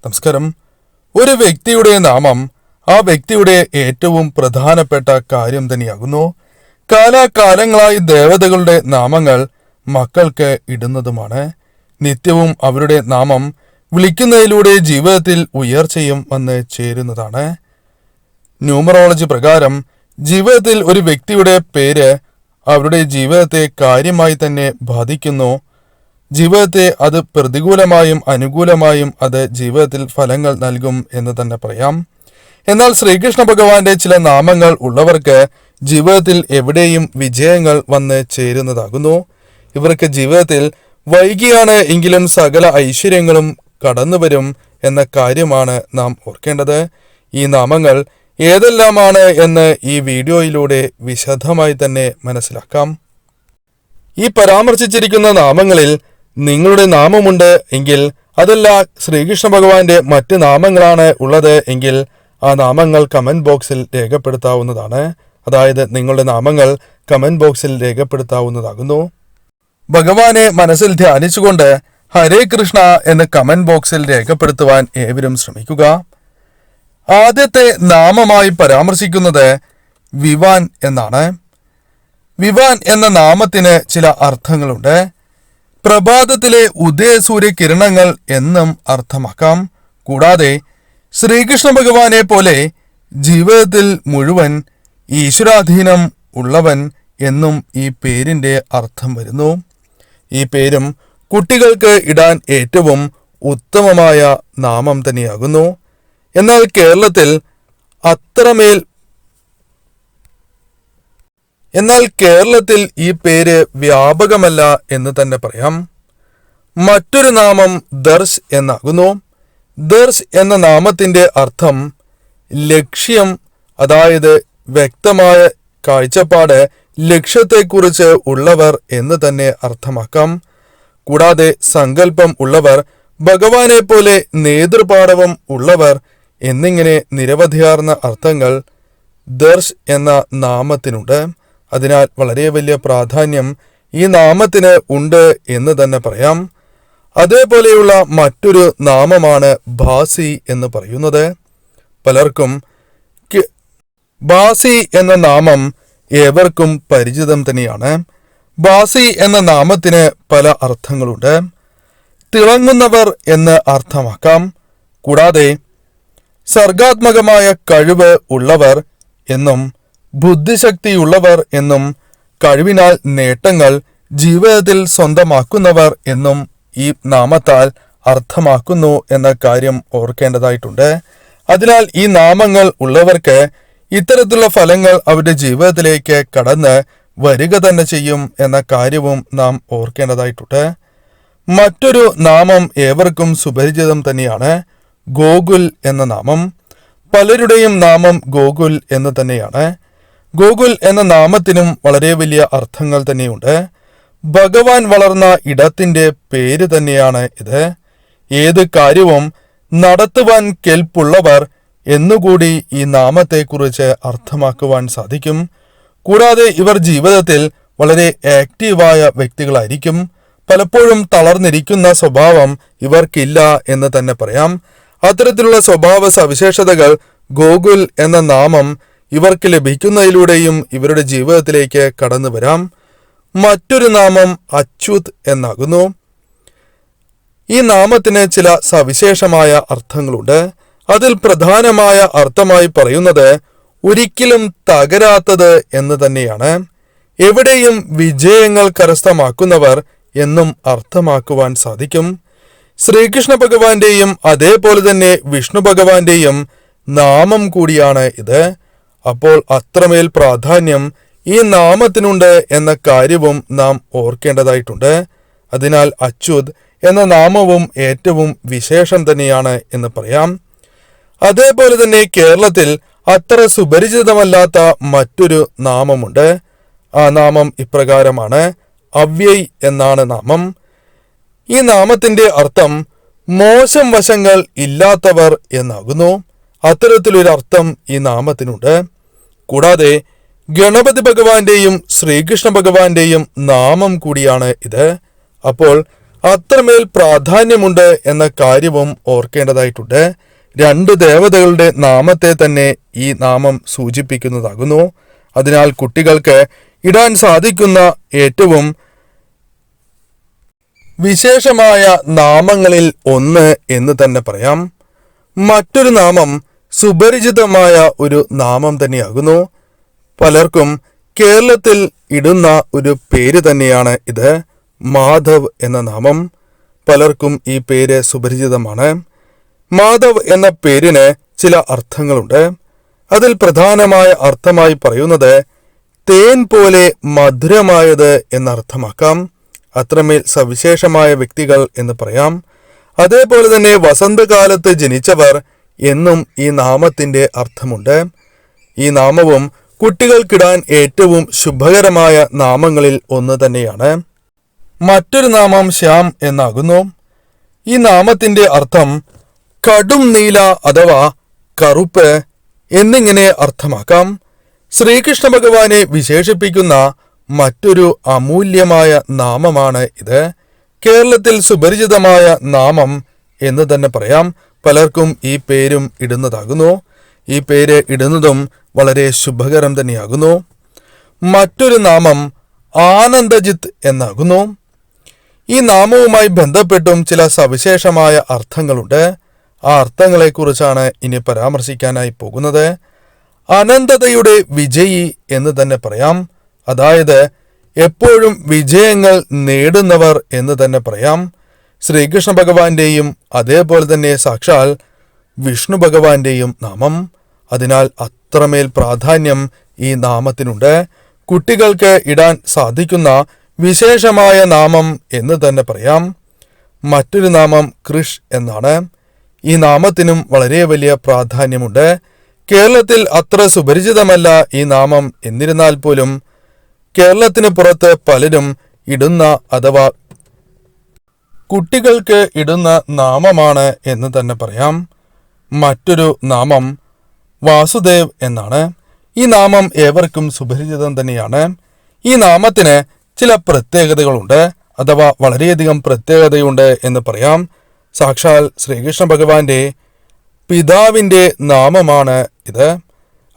നമസ്കാരം. ഒരു വ്യക്തിയുടെ നാമം ആ വ്യക്തിയുടെ ഏറ്റവും പ്രധാനപ്പെട്ട കാര്യം തന്നെയാകുന്നു. കാലാകാലങ്ങളായി ദേവതകളുടെ നാമങ്ങൾ മക്കൾക്ക് ഇടുന്നതുമാണ്. നിത്യവും അവരുടെ നാമം വിളിക്കുന്നതിലൂടെ ജീവിതത്തിൽ ഉയർച്ചയും വന്ന് ചേരുന്നതാണ്. ന്യൂമറോളജി പ്രകാരം ജീവിതത്തിൽ ഒരു വ്യക്തിയുടെ പേര് അവരുടെ ജീവിതത്തെ കാര്യമായി തന്നെ ബാധിക്കുന്നു. ജീവിതത്തെ അത് പ്രതികൂലമായും അനുകൂലമായും അത് ജീവിതത്തിൽ ഫലങ്ങൾ നൽകും എന്ന് തന്നെ പറയാം. എന്നാൽ ശ്രീകൃഷ്ണ ഭഗവാന്റെ ചില നാമങ്ങൾ ഉള്ളവർക്ക് ജീവിതത്തിൽ എവിടെയും വിജയങ്ങൾ വന്ന് ചേരുന്നതാകുന്നു. ഇവർക്ക് ജീവിതത്തിൽ വൈകിയാണ് എങ്കിലും സകല ഐശ്വര്യങ്ങളും കടന്നുവരും എന്ന കാര്യമാണ് നാം ഓർക്കേണ്ടത്. ഈ നാമങ്ങൾ ഏതെല്ലാമാണ് എന്ന് ഈ വീഡിയോയിലൂടെ വിശദമായി തന്നെ മനസ്സിലാക്കാം. ഈ പരാമർശിച്ചിരിക്കുന്ന നാമങ്ങളിൽ നിങ്ങളുടെ നാമമുണ്ട് എങ്കിൽ, അതല്ല ശ്രീകൃഷ്ണ ഭഗവാന്റെ മറ്റ് നാമങ്ങളാണ് ഉള്ളത് എങ്കിൽ ആ നാമങ്ങൾ കമന്റ് ബോക്സിൽ രേഖപ്പെടുത്താവുന്നതാണ്. അതായത് നിങ്ങളുടെ നാമങ്ങൾ കമന്റ് ബോക്സിൽ രേഖപ്പെടുത്താവുന്നതാകുന്നു. ഭഗവാനെ മനസ്സിൽ ധ്യാനിച്ചുകൊണ്ട് ഹരേ കൃഷ്ണ എന്ന് കമന്റ് ബോക്സിൽ രേഖപ്പെടുത്തുവാൻ ഏവരും ശ്രമിക്കുക. ആദ്യത്തെ നാമമായി പരാമർശിക്കുന്നത് വിവാൻ എന്നാണ്. വിവാൻ എന്ന നാമത്തിന് ചില അർത്ഥങ്ങളുണ്ട്. പ്രഭാതത്തിലെ ഉദയസൂര്യ കിരണങ്ങൾ എന്നും അർത്ഥമാക്കാം. കൂടാതെ ശ്രീകൃഷ്ണ ഭഗവാനെ പോലെ ജീവിതത്തിൽ മുഴുവൻ ഈശ്വരാധീനം ഉള്ളവൻ എന്നും ഈ പേരിന്റെ അർത്ഥം വരുന്നു. ഈ പേരും കുട്ടികൾക്ക് ഇടാൻ ഏറ്റവും ഉത്തമമായ നാമം തന്നെയാകുന്നു. എന്നാൽ കേരളത്തിൽ ഈ പേര് വ്യാപകമല്ല എന്ന് തന്നെ പറയാം. മറ്റൊരു നാമം ദർശ് എന്നാകുന്നു. ദർശ് എന്ന നാമത്തിന്റെ അർത്ഥം ലക്ഷ്യം, അതായത് വ്യക്തമായ കാഴ്ചപ്പാട്, ലക്ഷ്യത്തെക്കുറിച്ച് ഉള്ളവർ എന്ന് തന്നെ അർത്ഥമാക്കാം. കൂടാതെ സങ്കല്പം ഉള്ളവർ, ഭഗവാനെ പോലെ നേതൃപാടവം ഉള്ളവർ എന്നിങ്ങനെ നിരവധിയാർന്ന അർത്ഥങ്ങൾ ദർശ് എന്ന നാമത്തിനുണ്ട്. അതിനാൽ വളരെ വലിയ പ്രാധാന്യം ഈ നാമത്തിന് ഉണ്ട് എന്ന് തന്നെ പറയാം. അതേപോലെയുള്ള മറ്റൊരു നാമമാണ് ഭാസി എന്ന് പറയുന്നത്. പലർക്കും ഭാസി എന്ന നാമം ഏവർക്കും പരിചിതം തന്നെയാണ്. ഭാസി എന്ന നാമത്തിന് പല അർത്ഥങ്ങളുണ്ട്. തിളങ്ങുന്നവർ എന്ന് അർത്ഥമാക്കാം. കൂടാതെ സർഗാത്മകമായ കഴിവ് ഉള്ളവർ എന്നും ബുദ്ധിശക്തിയുള്ളവർ എന്നും കഴിവിനാൽ നേട്ടങ്ങൾ ജീവിതത്തിൽ സ്വന്തമാക്കുന്നവർ എന്നും ഈ നാമത്താൽ അർത്ഥമാക്കുന്നു എന്ന കാര്യം ഓർക്കേണ്ടതായിട്ടുണ്ട്. അതിനാൽ ഈ നാമങ്ങൾ ഉള്ളവർക്ക് ഇത്തരത്തിലുള്ള ഫലങ്ങൾ അവരുടെ ജീവിതത്തിലേക്ക് കടന്ന് വരിക തന്നെ ചെയ്യും എന്ന കാര്യവും നാം ഓർക്കേണ്ടതായിട്ടുണ്ട്. മറ്റൊരു നാമം ഏവർക്കും സുപരിചിതം തന്നെയാണ്, ഗോകുൽ എന്ന നാമം. പലരുടെയും നാമം ഗോകുൽ എന്ന് തന്നെയാണ്. ഗോകുൽ എന്ന നാമത്തിനും വളരെ വലിയ അർത്ഥങ്ങൾ തന്നെയുണ്ട്. ഭഗവാൻ വളർന്ന ഇടത്തിന്റെ പേര് തന്നെയാണ് ഇത്. ഏത് കാര്യവും നടത്തുവാൻ കെൽപ്പുള്ളവർ എന്നുകൂടി ഈ നാമത്തെക്കുറിച്ച് അർത്ഥമാക്കുവാൻ സാധിക്കും. കൂടാതെ ഇവർ ജീവിതത്തിൽ വളരെ ആക്റ്റീവായ വ്യക്തികളായിരിക്കും. പലപ്പോഴും തളർന്നിരിക്കുന്ന സ്വഭാവം ഇവർക്കില്ല എന്ന് തന്നെ പറയാം. അത്തരത്തിലുള്ള സ്വഭാവ സവിശേഷതകൾ ഗോകുൽ എന്ന നാമം ഇവർക്ക് ലഭിക്കുന്നതിലൂടെയും ഇവരുടെ ജീവിതത്തിലേക്ക് കടന്നു വരാം. മറ്റൊരു നാമം അച്യുത് എന്നാകുന്നു. ഈ നാമത്തിന് ചില സവിശേഷമായ അർത്ഥങ്ങളുണ്ട്. അതിൽ പ്രധാനമായ അർത്ഥമായി പറയുന്നത് ഒരിക്കലും തകരാത്തത് എന്ന് തന്നെയാണ്. എവിടെയും വിജയങ്ങൾ കരസ്ഥമാക്കുന്നവർ എന്നും അർത്ഥമാക്കുവാൻ സാധിക്കും. ശ്രീകൃഷ്ണ ഭഗവാന്റെയും അതേപോലെ തന്നെ വിഷ്ണു ഭഗവാന്റെയും നാമം കൂടിയാണ് ഇത്. അപ്പോൾ അത്രമേൽ പ്രാധാന്യം ഈ നാമത്തിനുണ്ട് എന്ന കാര്യവും നാം ഓർക്കേണ്ടതായിട്ടുണ്ട്. അതിനാൽ അച്യുത് എന്ന നാമവും ഏറ്റവും വിശേഷം തന്നെയാണ് എന്ന് പറയാം. അതേപോലെ തന്നെ കേരളത്തിൽ അത്ര സുപരിചിതമല്ലാത്ത മറ്റൊരു നാമമുണ്ട്. ആ നാമം ഇപ്രകാരമാണ്, അവ്യയ് എന്നാണ് നാമം. ഈ നാമത്തിന്റെ അർത്ഥം മോശം വശങ്ങൾ ഇല്ലാത്തവർ എന്നാകുന്നു. അത്തരത്തിലൊരു അർത്ഥം ഈ നാമത്തിനുണ്ട്. കൂടാതെ ഗണപതി ഭഗവാന്റെയും ശ്രീകൃഷ്ണ ഭഗവാന്റെയും നാമം കൂടിയാണ് ഇത്. അപ്പോൾ അത്രമേൽ പ്രാധാന്യമുണ്ട് എന്ന കാര്യവും ഓർക്കേണ്ടതായിട്ടുണ്ട്. 2 ദേവതകളുടെ നാമത്തെ തന്നെ ഈ നാമം സൂചിപ്പിക്കുന്നതാകുന്നു. അതിനാൽ കുട്ടികൾക്ക് ഇടാൻ സാധിക്കുന്ന ഏറ്റവും വിശേഷമായ നാമങ്ങളിൽ ഒന്ന് എന്ന് തന്നെ പറയാം. മറ്റൊരു നാമം സുപരിചിതമായ ഒരു നാമം തന്നെയാകുന്നു. പലർക്കും കേരളത്തിൽ ഇടുന്ന ഒരു പേര് തന്നെയാണ് ഇത്. മാധവ് എന്ന നാമം. പലർക്കും ഈ പേര് സുപരിചിതമാണ്. മാധവ് എന്ന പേരിന് ചില അർത്ഥങ്ങളുണ്ട്. അതിൽ പ്രധാനമായ അർത്ഥമായി പറയുന്നത് തേൻ പോലെ മധുരമായത് എന്നർത്ഥമാക്കാം. അത്രമേൽ സവിശേഷമായ വ്യക്തികൾ എന്ന് പറയാം. അതേപോലെ തന്നെ വസന്തകാലത്ത് ജനിച്ചവർ എന്നും ഈ നാമത്തിന്റെ അർത്ഥമുണ്ട്. ഈ നാമവും കുട്ടികൾക്കിടാൻ ഏറ്റവും ശുഭകരമായ നാമങ്ങളിൽ ഒന്ന് തന്നെയാണ്. മറ്റൊരു നാമം ശ്യാം എന്നാകുന്നു. ഈ നാമത്തിന്റെ അർത്ഥം കടും നീല അഥവാ കറുപ്പ് എന്നിങ്ങനെ അർത്ഥമാക്കാം. ശ്രീകൃഷ്ണ ഭഗവാനെ വിശേഷിപ്പിക്കുന്ന മറ്റൊരു അമൂല്യമായ നാമമാണ് ഇത്. കേരളത്തിൽ സുപരിചിതമായ നാമം എന്ന് തന്നെ പറയാം. പലർക്കും ഈ പേരും ഇടുന്നതാകുന്നു. ഈ പേര് ഇടുന്നതും വളരെ ശുഭകരം തന്നെയാകുന്നു. മറ്റൊരു നാമം ആനന്ദജിത്ത് എന്നാകുന്നു. ഈ നാമവുമായി ബന്ധപ്പെട്ടും ചില സവിശേഷമായ അർത്ഥങ്ങളുണ്ട്. ആ അർത്ഥങ്ങളെക്കുറിച്ചാണ് ഇനി പരാമർശിക്കാനായി പോകുന്നത്. അനന്തതയുടെ വിജയി എന്ന് തന്നെ പറയാം. അതായത് എപ്പോഴും വിജയങ്ങൾ നേടുന്നവർ എന്ന് തന്നെ പറയാം. ശ്രീകൃഷ്ണ ഭഗവാന്റെയും അതേപോലെ തന്നെ സാക്ഷാൽ വിഷ്ണു ഭഗവാന്റെയും നാമം. അതിനാൽ അത്രമേൽ പ്രാധാന്യം ഈ നാമത്തിനുണ്ട്. കുട്ടികൾക്ക് ഇടാൻ സാധിക്കുന്ന വിശേഷമായ നാമം എന്ന് തന്നെ പറയാം. മറ്റൊരു നാമം കൃഷ് എന്നാണ്. ഈ നാമത്തിനും വളരെ വലിയ പ്രാധാന്യമുണ്ട്. കേരളത്തിൽ അത്ര സുപരിചിതമല്ല ഈ നാമം. എന്നിരുന്നാൽ പോലും കേരളത്തിന് പുറത്ത് പലരും ഇടുന്ന അഥവാ കുട്ടികൾക്ക് ഇടുന്ന നാമമാണ് എന്ന് തന്നെ പറയാം. മറ്റൊരു നാമം വാസുദേവ് എന്നാണ്. ഈ നാമം ഏവർക്കും സുപരിചിതം തന്നെയാണ്. ഈ നാമത്തിന് ചില പ്രത്യേകതകളുണ്ട് അഥവാ വളരെയധികം പ്രത്യേകതയുണ്ട് എന്ന് പറയാം. സാക്ഷാൽ ശ്രീകൃഷ്ണ ഭഗവാന്റെ പിതാവിൻ്റെ നാമമാണ് ഇത്.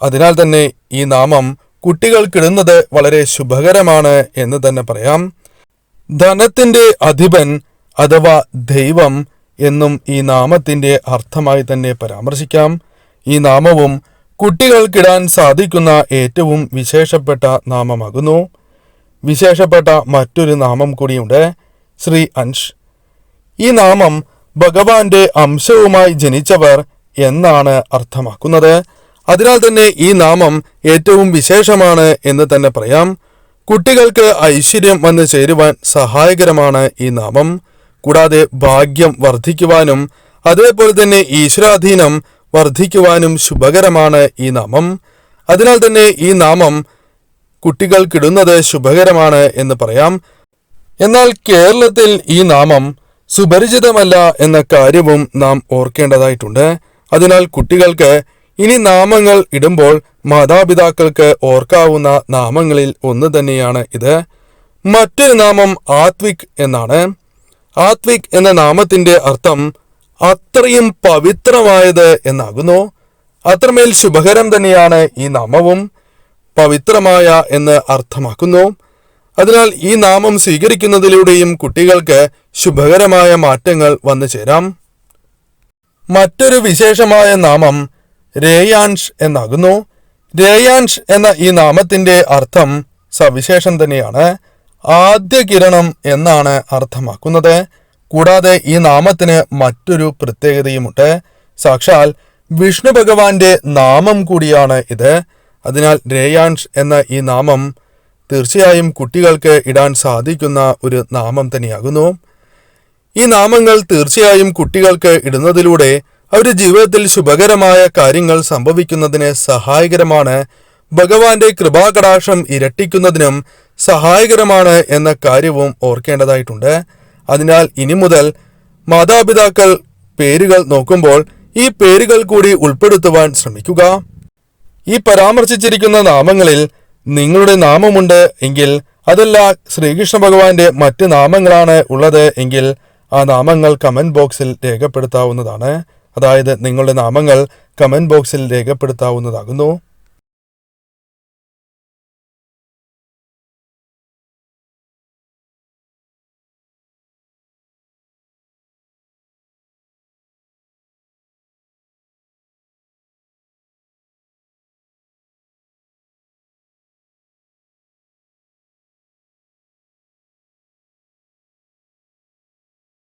അതിനാൽ തന്നെ ഈ നാമം കുട്ടികൾക്കിടുന്നത് വളരെ ശുഭകരമാണ് എന്ന് തന്നെ പറയാം. ധനത്തിന്റെ അധിപൻ അഥവാ ദൈവം എന്നും ഈ നാമത്തിന്റെ അർത്ഥമായി തന്നെ പരാമർശിക്കാം. ഈ നാമവും കുട്ടികൾക്കിടാൻ സാധിക്കുന്ന ഏറ്റവും വിശേഷപ്പെട്ട നാമമാകുന്നു. വിശേഷപ്പെട്ട മറ്റൊരു നാമം കൂടിയുണ്ട്, ശ്രീ അൻഷ്. ഈ നാമം ഭഗവാന്റെ അംശവുമായി ജനിച്ചവർ എന്നാണ് അർത്ഥമാക്കുന്നത്. അതിനാൽ തന്നെ ഈ നാമം ഏറ്റവും വിശേഷമാണ് എന്ന് തന്നെ പറയാം. കുട്ടികൾക്ക് ഐശ്വര്യം വന്നു ചേരുവാൻ സഹായകരമാണ് ഈ നാമം. കൂടാതെ ഭാഗ്യം വർദ്ധിക്കുവാനും അതേപോലെ തന്നെ ഈശ്വരാധീനം വർദ്ധിക്കുവാനും ശുഭകരമാണ് ഈ നാമം. അതിനാൽ തന്നെ ഈ നാമം കുട്ടികൾക്കിടുന്നത് ശുഭകരമാണ് എന്ന് പറയാം. എന്നാൽ കേരളത്തിൽ ഈ നാമം സുപരിചിതമല്ല എന്ന കാര്യവും നാം ഓർക്കേണ്ടതായിട്ടുണ്ട്. അതിനാൽ കുട്ടികൾക്ക് ഇനി നാമങ്ങൾ ഇടുമ്പോൾ മാതാപിതാക്കൾക്ക് ഓർക്കാവുന്ന നാമങ്ങളിൽ ഒന്ന് തന്നെയാണ് ഇത്. മറ്റൊരു നാമം ആത്വിക് എന്നാണ്. ആത്വിക് എന്ന നാമത്തിന്റെ അർത്ഥം അത്രയും പവിത്രമായത് എന്നാകുന്നു. അത്രമേൽ ശുഭകരം തന്നെയാണ് ഈ നാമവും. പവിത്രമായ എന്ന് അർത്ഥമാക്കുന്നു. അതിനാൽ ഈ നാമം സ്വീകരിക്കുന്നതിലൂടെയും കുട്ടികൾക്ക് ശുഭകരമായ മാറ്റങ്ങൾ വന്നു ചേരാം. മറ്റൊരു വിശേഷമായ നാമം രേയാൻഷ് എന്നാകുന്നു. രേയാൻഷ് എന്ന ഈ നാമത്തിന്റെ അർത്ഥം സവിശേഷം തന്നെയാണ്. ആദ്യ കിരണം എന്നാണ് അർത്ഥമാക്കുന്നത്. കൂടാതെ ഈ നാമത്തിന് മറ്റൊരു പ്രത്യേകതയുമുണ്ട്. സാക്ഷാൽ വിഷ്ണു ഭഗവാന്റെ നാമം കൂടിയാണ് ഇത്. അതിനാൽ രേയാൻഷ് എന്ന ഈ നാമം തീർച്ചയായും കുട്ടികൾക്ക് ഇടാൻ സാധിക്കുന്ന ഒരു നാമം തന്നെയാകുന്നു. ഈ നാമങ്ങൾ തീർച്ചയായും കുട്ടികൾക്ക് ഇടുന്നതിലൂടെ അവരുടെ ജീവിതത്തിൽ ശുഭകരമായ കാര്യങ്ങൾ സംഭവിക്കുന്നതിന് സഹായകരമാണ്. ഭഗവാന്റെ കൃപാകടാക്ഷം ഇരട്ടിക്കുന്നതിനും സഹായകരമാണ് എന്ന കാര്യവും ഓർക്കേണ്ടതായിട്ടുണ്ട്. അതിനാൽ ഇനി മുതൽ മാതാപിതാക്കൾ പേരുകൾ നോക്കുമ്പോൾ ഈ പേരുകൾ കൂടി ഉൾപ്പെടുത്തുവാൻ ശ്രമിക്കുക. ഈ പരാമർശിച്ചിരിക്കുന്ന നാമങ്ങളിൽ നിങ്ങളുടെ നാമമുണ്ട് എങ്കിൽ അതല്ല ശ്രീകൃഷ്ണ ഭഗവാന്റെ മറ്റ് നാമങ്ങളാണ് ഉള്ളത് എങ്കിൽ ആ നാമങ്ങൾ കമന്റ് ബോക്സിൽ രേഖപ്പെടുത്താവുന്നതാണ്. അതായത് നിങ്ങളുടെ നാമങ്ങൾ കമന്റ് ബോക്സിൽ രേഖപ്പെടുത്താവുന്നതാകുന്നു.